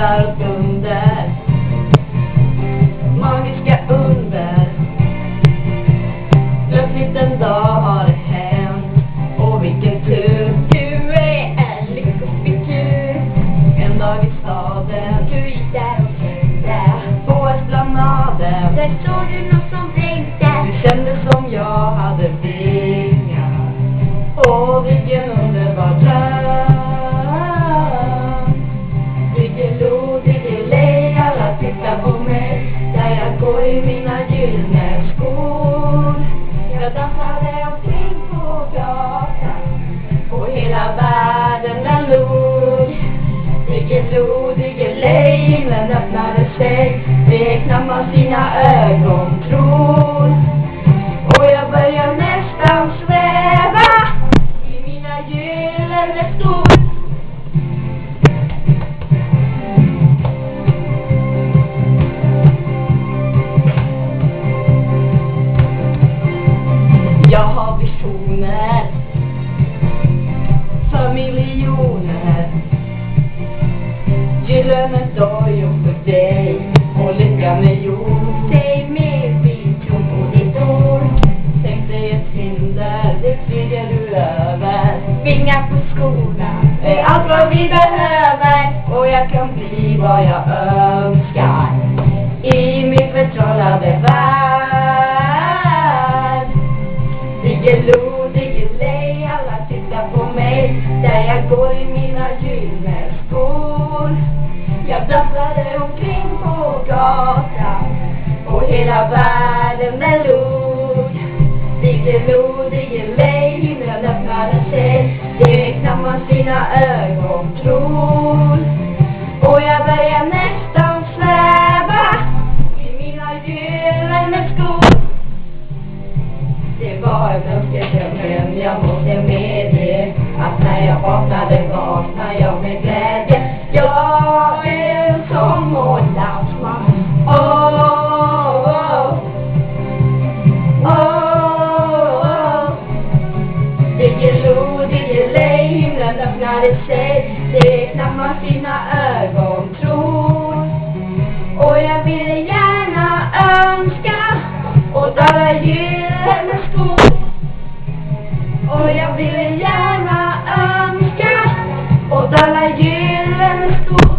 himlar och under, magiska under. Plötsligt en dag har det hänt, och vilken tur. Du är en lyckofigur. En dag i staden, Du gick där och tänkte, på esplanaden. där såg du något som tänkte. Du kände som jag hade vingar. Åh, vilken underbar dröm. Diggiloo, diggiley, alla tittar på mig där jag går i mina gyllene skor. Jag dansade omkring på gatan, och hela världen den log. Diggiloo, diggiley, himlen öppnade sig. Det är knappt man sina ögon tror. Och jag börjar nästan sväva i mina gyllene skor. Jag har visioner för miljoner, gyllene dojor för dig, och lyckan är gjord. Säg mer, vi tror på ditt ord. Tänk dig ett hinder, det flyger du över. Vingar på skolan Det är allt vad vi behöver, och jag kan bli vad jag önskar i min förtrollade värld. Diggiloo, diggiley, alla tittar på mig där jag går i mina gyllene skor. Jag dansade omkring på gatan, och hela världen den log. Diggiloo, diggiley, himlen öppnade sig. Det är knappt man sina ögon tror. Och jag börjar nästan sväva i mina gyllene skor. Det var en önskedröm, men jag måste medge att när jag vaknar jag med glädje. Jag är en sån måndagsman. Diggiloo, diggiley, himlen öppnade sig. Det är knappt man sina ögon tror. Och jag ville gärna önska åt alla gyllene skor. Och jag ville gärna önska åt alla gyllene skor.